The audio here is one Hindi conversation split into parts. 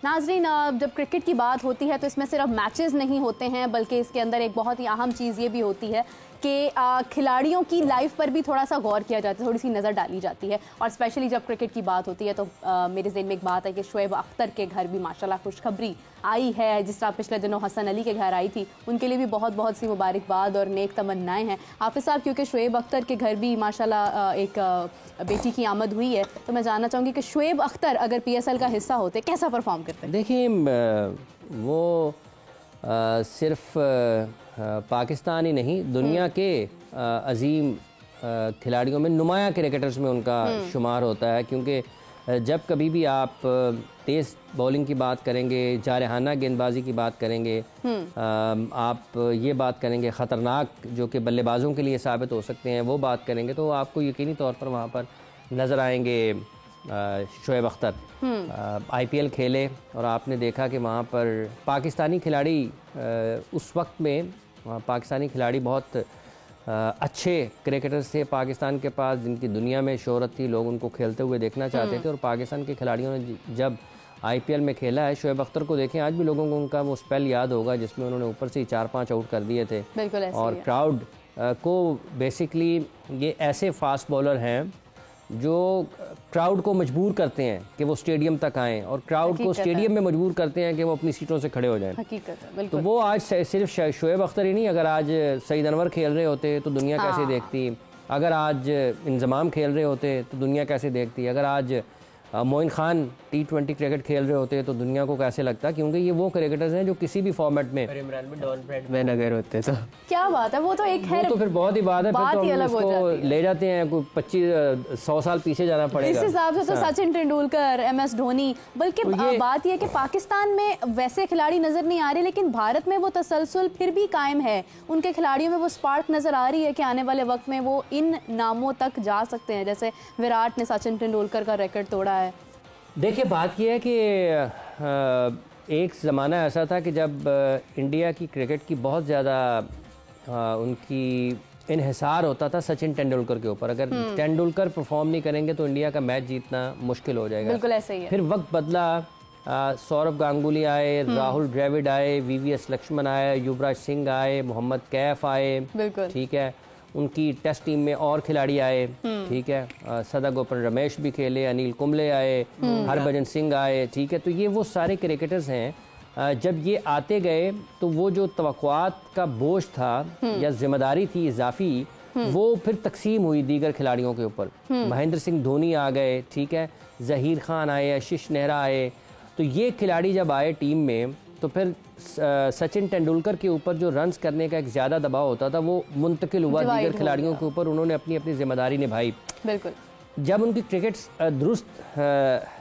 नाजरीन, जब क्रिकेट की बात होती है तो इसमें सिर्फ मैचेस नहीं होते हैं, बल्कि इसके अंदर एक बहुत ही अहम चीज़ ये भी होती है कि खिलाड़ियों की लाइफ पर भी थोड़ा सा गौर किया जाता है, थोड़ी सी नज़र डाली जाती है। और स्पेशली जब क्रिकेट की बात होती है तो मेरे ज़हन में एक बात है कि शुएब अख्तर के घर भी माशाल्लाह खुशखबरी आई है। जिस तरह पिछले दिनों हसन अली के घर आई थी, उनके लिए भी बहुत बहुत सी मुबारकबाद और नेक तमन्नाएं हैं। हाफिज़ साहब, क्योंकि शुएब अख्तर के घर भी माशाल्लाह एक बेटी की आमद हुई है, तो मैं जानना चाहूँगी कि शुएब अख्तर अगर PSL का हिस्सा होते कैसा परफॉर्म करते? देखिए, वो सिर्फ पाकिस्तान ही नहीं, दुनिया के अजीम खिलाड़ियों में, नुमाया क्रिकेटर्स में उनका शुमार होता है। क्योंकि जब कभी भी आप तेज़ बॉलिंग की बात करेंगे, जारहाना गेंदबाजी की बात करेंगे, आप ये बात करेंगे ख़तरनाक जो कि बल्लेबाजों के लिए साबित हो सकते हैं, वो बात करेंगे, तो आपको यकीनी तौर पर वहाँ पर नज़र आएंगे शुएब अख्तर। IPL खेले और आपने देखा कि वहाँ पर पाकिस्तानी खिलाड़ी उस वक्त में पाकिस्तानी खिलाड़ी बहुत अच्छे क्रिकेटर्स थे पाकिस्तान के पास, जिनकी दुनिया में शोहरत थी, लोग उनको खेलते हुए देखना चाहते थे। और पाकिस्तान के खिलाड़ियों ने जब IPL में खेला है, शुएब अख्तर को देखें, आज भी लोगों को उनका वो स्पेल याद होगा जिसमें उन्होंने ऊपर से 4-5 आउट कर दिए थे। और क्राउड को बेसिकली ये ऐसे फास्ट बॉलर हैं जो क्राउड को मजबूर करते हैं कि वो स्टेडियम तक आएँ, और क्राउड को स्टेडियम में मजबूर करते हैं कि वो अपनी सीटों से खड़े हो जाएं। तो वो आज सिर्फ शुएब अख्तर ही नहीं, अगर आज सईद अनवर खेल रहे होते तो दुनिया कैसे देखती, अगर आज इंजमाम खेल रहे होते तो दुनिया कैसे देखती, अगर आज मोइन खान T20 क्रिकेट खेल रहे होते तो दुनिया को कैसे लगता। क्योंकि ये वो क्रिकेटर्स हैं जो किसी भी फॉर्मेट में डॉन ब्रैडमैन अगर होते तो क्या बात है, वो तो एक है, तो फिर बहुत ही बात है, फिर तो हम इसको ले जाते हैं, कोई 25-100 साल पीछे जाना पड़ेगा। इस हिसाब से तो सचिन तेंदुलकर, MS धोनी, बल्कि बात यह है कि पाकिस्तान में वैसे खिलाड़ी नजर नहीं आ रहे, लेकिन भारत में वो तसलसल फिर भी कायम है। उनके खिलाड़ियों में वो स्पार्क नजर आ रही है कि आने वाले वक्त में वो इन नामों तक जा सकते हैं, जैसे विराट ने सचिन तेंदुलकर का रिकॉर्ड तोड़ा है। देखिए, बात यह है कि एक ज़माना ऐसा था कि जब इंडिया की क्रिकेट की बहुत ज़्यादा उनकी इन्हिसार होता था सचिन तेंदुलकर के ऊपर। अगर तेंदुलकर परफॉर्म नहीं करेंगे तो इंडिया का मैच जीतना मुश्किल हो जाएगा। बिल्कुल ऐसे ही है। फिर वक्त बदला, सौरव गांगुली आए, राहुल द्रविड़ आए, VVS लक्ष्मण आए, युवराज सिंह आए, मोहम्मद कैफ आए, ठीक है, उनकी टेस्ट टीम में और खिलाड़ी आए, ठीक है, सदा गोपन रमेश भी खेले, अनिल कुंबले आए, हरभजन सिंह आए, ठीक है। तो ये वो सारे क्रिकेटर्स हैं, जब ये आते गए तो वो जो तवक्कुआत का बोझ था या जिम्मेदारी थी इजाफी, वो फिर तकसीम हुई दीगर खिलाड़ियों के ऊपर। महेंद्र सिंह धोनी आ गए, ठीक है, जहीर खान आए, आशीष नेहरा आए। तो ये खिलाड़ी जब आए टीम में तो फिर सचिन तेंदुलकर के ऊपर जो रन्स करने का एक ज़्यादा दबाव होता था वो मुंतकिल हुआ दीगर खिलाड़ियों के ऊपर। उन्होंने अपनी अपनी जिम्मेदारी निभाई। बिल्कुल। जब उनकी क्रिकेट दुरुस्त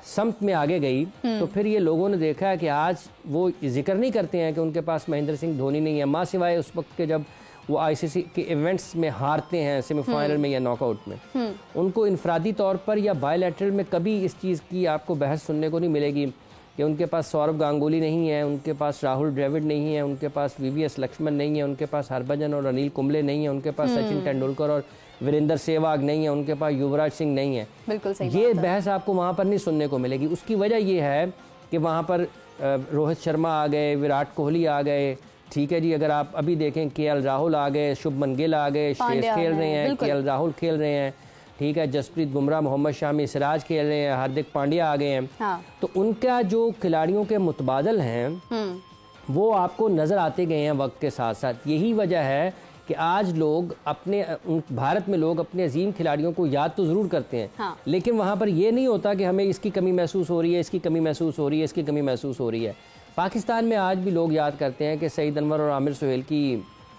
समत में आगे गई तो फिर ये लोगों ने देखा कि आज वो जिक्र नहीं करते हैं कि उनके पास महेंद्र सिंह धोनी नहीं है, माँ सिवाय उस वक्त के जब वो ICC के इवेंट्स में हारते हैं, सेमीफाइनल में या नॉकआउट में। उनको इनफरादी तौर पर या बायलैटरल में कभी इस चीज़ की आपको बहस सुनने को नहीं मिलेगी कि उनके पास सौरव गांगुली नहीं है, उनके पास राहुल द्रविड़ नहीं है, उनके पास VVS लक्ष्मण नहीं है, उनके पास हरभजन और अनिल कुंबले नहीं है, उनके पास सचिन तेंदुलकर और वीरेंद्र सहवाग नहीं है, उनके पास युवराज सिंह नहीं है। बिल्कुल सही। ये बहस आपको वहाँ पर नहीं सुनने को मिलेगी। उसकी वजह ये है कि वहाँ पर रोहित शर्मा आ गए, विराट कोहली आ गए, ठीक है जी। अगर आप अभी देखें KL राहुल आ गए, शुभमन गिल आ गए, श्रेयस खेल रहे हैं, KL राहुल खेल रहे हैं, ठीक है, जसप्रीत बुमराह, मोहम्मद शामी, सिराज खेल रहे हैं, हार्दिक पांड्या आ गए हैं। हाँ। तो उनका जो खिलाड़ियों के मुतबादल हैं वो आपको नज़र आते गए हैं वक्त के साथ साथ। यही वजह है कि आज लोग अपने भारत में लोग अपने अजीम खिलाड़ियों को याद तो ज़रूर करते हैं। हाँ। लेकिन वहाँ पर ये नहीं होता कि हमें इसकी कमी महसूस हो रही है, इसकी कमी महसूस हो रही है, इसकी कमी महसूस हो रही है। पाकिस्तान में आज भी लोग याद करते हैं कि सईद अनवर और आमिर सुहेल की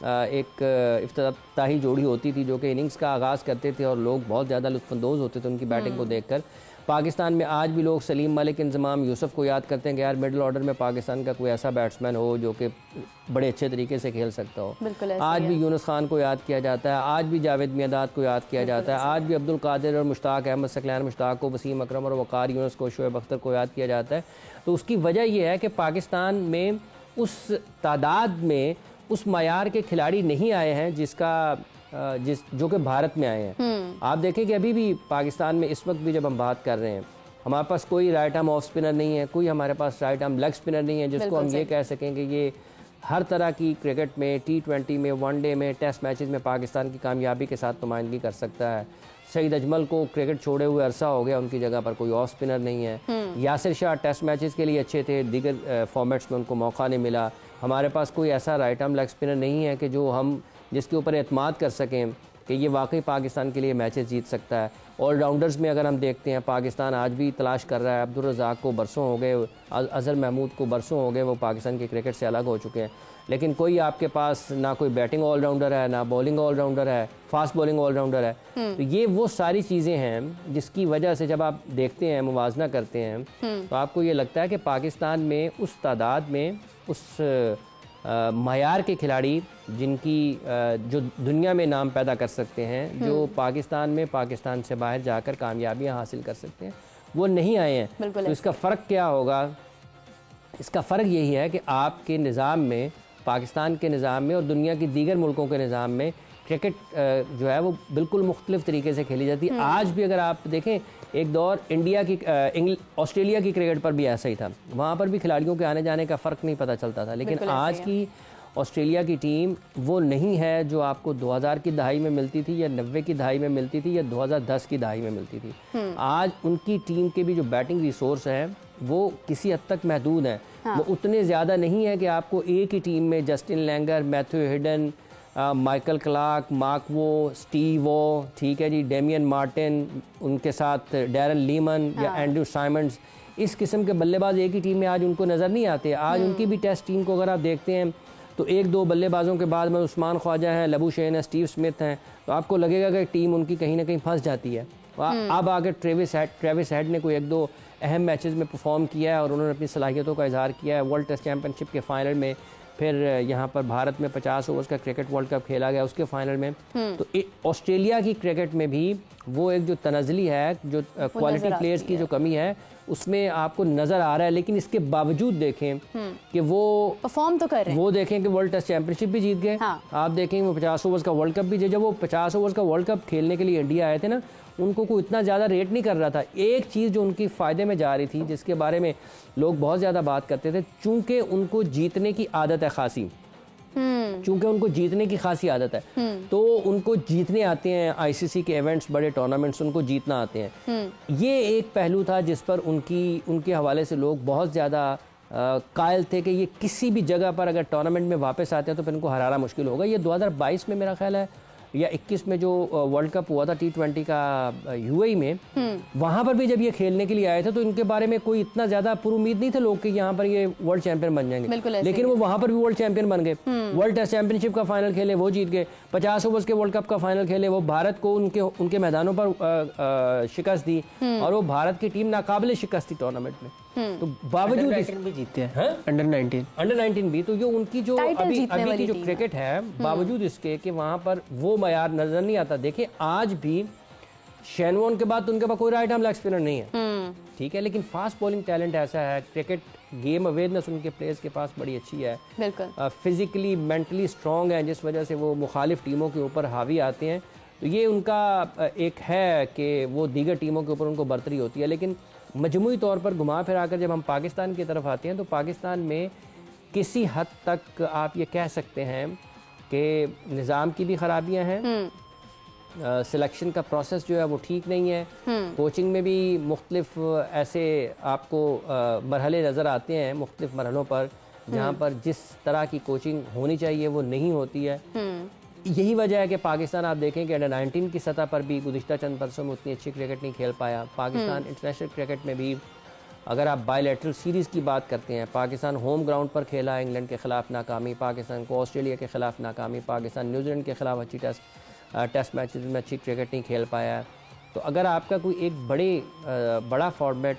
एक इफ्तिताही जोड़ी होती थी जो कि इनिंग्स का आगाज़ करते थे और लोग बहुत ज़्यादा लुत्फ़अंदोज़ होते थे उनकी बैटिंग को देखकर। पाकिस्तान में आज भी लोग सलीम मलिक, इंजमाम, यूसुफ को याद करते हैं कि यार मिडिल ऑर्डर में पाकिस्तान का कोई ऐसा बैट्समैन हो जो कि बड़े अच्छे तरीके से खेल सकता हो। आज भी यूनुस खान को याद किया जाता है, आज भी जावेद मियादाद को याद किया जाता है, आज भी अब्दुल कादिर और मुश्ताक अहमद, सकलैन मुश्ताक को, वसीम अकरम और वक़ार यूनुस को, शुएब अख्तर को याद किया जाता है। तो उसकी वजह यह है कि पाकिस्तान में उस तादाद में उस मयार के खिलाड़ी नहीं आए हैं जो कि भारत में आए हैं। आप देखें कि अभी भी पाकिस्तान में इस वक्त भी जब हम बात कर रहे हैं हमारे पास कोई राइट आर्म ऑफ स्पिनर नहीं है, कोई हमारे पास राइट आर्म लेग स्पिनर नहीं है जिसको हम ये कह सकें कि ये हर तरह की क्रिकेट में, T20 में, वनडे में, टेस्ट मैचेस में पाकिस्तान की कामयाबी के साथ नुमाइंदगी कर सकता है। सईद अजमल को क्रिकेट छोड़े हुए अरसा हो गया, उनकी जगह पर कोई ऑफ स्पिनर नहीं है। यासिर शाह टेस्ट मैचेस के लिए अच्छे थे, दीगर फॉर्मेट्स में उनको मौका नहीं मिला। हमारे पास कोई ऐसा राइट आर्म लेग स्पिनर नहीं है कि जो हम जिसके ऊपर एतमाद कर सकें कि ये वाकई पाकिस्तान के लिए मैचेस जीत सकता है। ऑलराउंडर्स में अगर हम देखते हैं, पाकिस्तान आज भी तलाश कर रहा है। अब्दुल रज़ाक को बरसों हो गए, अज़हर महमूद को बरसों हो गए, वो पाकिस्तान के क्रिकेट से अलग हो चुके हैं। लेकिन कोई आपके पास ना कोई बैटिंग ऑलराउंडर है, ना बॉलिंग ऑलराउंडर है, फास्ट बॉलिंग ऑलराउंडर है। तो ये वो सारी चीज़ें हैं जिसकी वजह से जब आप देखते हैं, मुवाजना करते हैं, तो आपको ये लगता है कि पाकिस्तान में उस तादाद में, उस मयार के खिलाड़ी जिनकी जो दुनिया में नाम पैदा कर सकते हैं, जो पाकिस्तान में, पाकिस्तान से बाहर जाकर कामयाबियां हासिल कर सकते हैं, वो नहीं आए हैं। तो इसका फ़र्क क्या होगा? इसका फ़र्क यही है कि आपके निज़ाम में, पाकिस्तान के निज़ाम में और दुनिया की दीगर मुल्कों के निज़ाम में क्रिकेट जो है वो बिल्कुल मुख्तलिफ तरीके से खेली जाती है। आज भी अगर आप देखें, एक दौर इंडिया की ऑस्ट्रेलिया की क्रिकेट पर भी ऐसा ही था, वहाँ पर भी खिलाड़ियों के आने जाने का फ़र्क नहीं पता चलता था। लेकिन आज की ऑस्ट्रेलिया की टीम वो नहीं है जो आपको 2000 की दहाई में मिलती थी, या 90 की दहाई में मिलती थी, या 2010 की दहाई में मिलती थी। आज उनकी टीम के भी जो बैटिंग रिसोर्स हैं वो किसी हद तक महदूद हैं। वो उतने ज़्यादा नहीं है कि आपको एक ही टीम में Justin Langer, Matthew hidden, Michael Clarke, mark वो, स्टीव वो, ठीक है जी, डेमियन मार्टिन, उनके साथ डैरन लीमन या एंड्रू साइमंड्स, इस किस्म के बल्लेबाज एक ही टीम में आज उनको नज़र नहीं आते। आज उनकी भी टेस्ट टीम को अगर आप देखते हैं तो एक दो बल्लेबाजों के बाद में उस्मान ख्वाजा हैं, लबूशेन है, स्टीव स्मिथ हैं, तो आपको लगेगा कि टीम उनकी कहीं ना कहीं फंस जाती है। अब आगे ट्रेविस हेड ने कोई एक दो अहम मैचेस में परफॉर्म किया है और उन्होंने अपनी सलाहियतों का इजहार किया है। वर्ल्ड टेस्ट चैम्पियनशिप के फाइनल में, फिर यहाँ पर भारत में 50 ओवर्स का क्रिकेट वर्ल्ड कप खेला गया उसके फाइनल में। तो ऑस्ट्रेलिया की क्रिकेट में भी वो एक जो तनज़ली है, जो क्वालिटी प्लेयर्स की जो कमी है, उसमें आपको नज़र आ रहा है। लेकिन इसके बावजूद देखें कि वो परफॉर्म तो कर रहे हैं। वो देखें कि वर्ल्ड टेस्ट चैंपियनशिप भी जीत गए। आप देखें वो 50 ओवर्स का वर्ल्ड कप भी, जब वो 50 ओवर्स का वर्ल्ड कप खेलने के लिए इंडिया आए थे ना, उनको कोई इतना ज़्यादा रेट नहीं कर रहा था। एक चीज़ जो उनकी फ़ायदे में जा रही थी, जिसके बारे में लोग बहुत ज़्यादा बात करते थे, चूँकि उनको जीतने की आदत है खासी, चूँकि उनको जीतने की खासी आदत है, तो उनको जीतने आते हैं। आईसीसी के इवेंट्स, बड़े टूर्नामेंट्स, उनको जीतना आते हैं। ये एक पहलू था जिस पर उनके हवाले से लोग बहुत ज़्यादा कायल थे कि ये किसी भी जगह पर अगर टूर्नामेंट में वापस आते हैं तो फिर इनको हराना मुश्किल होगा। ये 2022 में मेरा ख्याल है या 21 में जो वर्ल्ड कप हुआ था T20 का यूएई में, वहाँ पर भी जब ये खेलने के लिए आए थे तो इनके बारे में कोई इतना ज़्यादा पुरुमीद नहीं थे लोग कि यहाँ पर ये वर्ल्ड चैंपियन बन जाएंगे। लेकिन वो वहाँ पर भी वर्ल्ड चैंपियन बन गए। वर्ल्ड टेस्ट चैंपियनशिप का फाइनल खेले, वो जीत गए। 50 ओवर्स के वर्ल्ड कप का फाइनल खेले, वो भारत को उनके मैदानों पर शिकस्त दी और वो भारत की टीम नाकाबिले शिकस्त थी टूर्नामेंट में। तो बावजूद भी जीते हैं अंडर 19 भी, तो ये उनकी जो अभी की जो क्रिकेट है, बावजूद इसके कि वहाँ पर वो मयार नजर नहीं आता। देखिए आज भी शेन वॉर्न के बाद तो उनके पास कोई राइट आर्म लेग स्पिनर नहीं है, ठीक है, लेकिन फास्ट बॉलिंग टैलेंट ऐसा है, क्रिकेट गेम अवेयरनेस उनके प्लेयर्स के पास बड़ी अच्छी है, फिजिकली मेंटली स्ट्रॉन्ग है, जिस वजह से वो मुखालिफ टीमों के ऊपर हावी आते हैं। तो ये उनका एक है कि वो दीगर टीमों के ऊपर उनको बर्तरी होती है। लेकिन मजमूई तौर पर घुमा फिरा कर जब हम पाकिस्तान की तरफ आते हैं तो पाकिस्तान में किसी हद तक आप ये कह सकते हैं कि निज़ाम की भी ख़राबियाँ हैं, सिलेक्शन का प्रोसेस जो है वो ठीक नहीं है, कोचिंग में भी मुख्तलिफ ऐसे आपको मरहले नज़र आते हैं मुख्तलिफ मरहलों पर जहाँ पर जिस तरह की कोचिंग होनी चाहिए वो नहीं होती है। यही वजह है कि पाकिस्तान आप देखें कि अंडर 19 की सतह पर भी गुज़िश्ता चंद बरसों में उतनी अच्छी क्रिकेट नहीं खेल पाया। पाकिस्तान इंटरनेशनल क्रिकेट में भी अगर आप बायलैटरल सीरीज़ की बात करते हैं, पाकिस्तान होम ग्राउंड पर खेला, इंग्लैंड के ख़िलाफ़ नाकामी, पाकिस्तान को ऑस्ट्रेलिया के ख़िलाफ़ नाकामी, पाकिस्तान न्यूजीलैंड के ख़िलाफ़ अच्छी टेस्ट मैचेस में अच्छी क्रिकेट नहीं खेल पाया। तो अगर आपका कोई एक बड़ा फॉर्मेट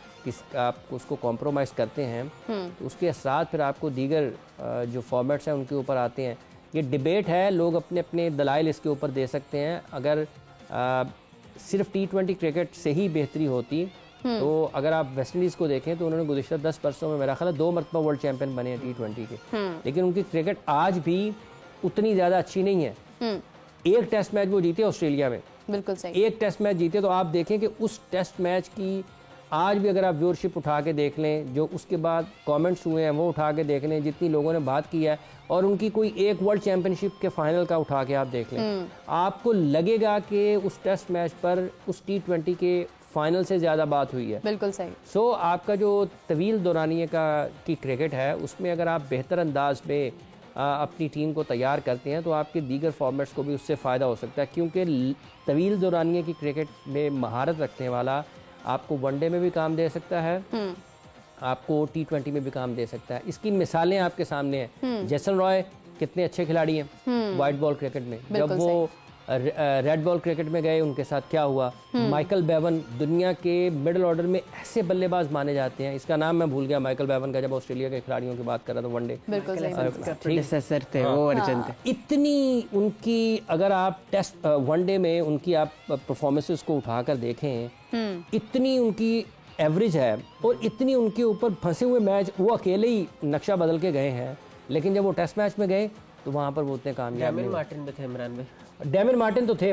आप उसको कॉम्प्रोमाइज़ करते हैं तो उसके असरात फिर आपको दीगर जो फॉर्मेट्स हैं उनके ऊपर आते हैं। ये डिबेट है, लोग अपने अपने दलाइल इसके ऊपर दे सकते हैं। अगर सिर्फ T20 क्रिकेट से ही बेहतरी होती तो अगर आप वेस्ट इंडीज़ को देखें तो उन्होंने गुज़िश्ता 10 वर्षों में मेरा ख्याल है 2 मरतबा वर्ल्ड चैंपियन बने हैं T20 के, लेकिन उनकी क्रिकेट आज भी उतनी ज़्यादा अच्छी नहीं है। एक टेस्ट मैच वो जीते ऑस्ट्रेलिया में, बिल्कुल सही, एक टेस्ट मैच जीते, तो आप देखें कि उस टेस्ट मैच की आज भी अगर आप व्यूअरशिप उठा के देख लें, जो उसके बाद कमेंट्स हुए हैं वो उठा के देख लें, जितनी लोगों ने बात की है, और उनकी कोई एक वर्ल्ड चैंपियनशिप के फाइनल का उठा के आप देख लें, आपको लगेगा कि उस टेस्ट मैच पर उस T20 के फाइनल से ज़्यादा बात हुई है। बिल्कुल सही। सो आपका जो तवील दौरानिए की क्रिकेट है, उसमें अगर आप बेहतर अंदाज में अपनी टीम को तैयार करते हैं तो आपके दीगर फॉर्मेट्स को भी उससे फ़ायदा हो सकता है, क्योंकि तवील दौरानिए की क्रिकेट में महारत रखने वाला आपको वनडे में भी काम दे सकता है, आपको T20 में भी काम दे सकता है। इसकी मिसालें आपके सामने हैं। जैसन रॉय कितने अच्छे खिलाड़ी हैं वाइट बॉल क्रिकेट में, जब वो रेड बॉल क्रिकेट में गए उनके साथ क्या हुआ। माइकल बेवन दुनिया के मिडिल ऑर्डर में ऐसे बल्लेबाज माने जाते हैं, इसका नाम मैं भूल गया माइकल बेवन का, जब ऑस्ट्रेलिया के खिलाड़ियों की बात कर रहा था वनडे। प्रेडेसेसर थे वो अर्जन थे। इतनी उनकी अगर आप टेस्ट वनडे में उनकी आप परफॉर्मेंसेस को उठाकर देखें, इतनी उनकी एवरेज है और इतनी उनके ऊपर फंसे हुए मैच वो अकेले ही नक्शा बदल के गए हैं, लेकिन जब वो टेस्ट मैच में गए तो वहाँ पर वो उतने कामयाब नहीं। मार्टिन भी थे, इमरान भाई। डेमिन मार्टिन तो थे।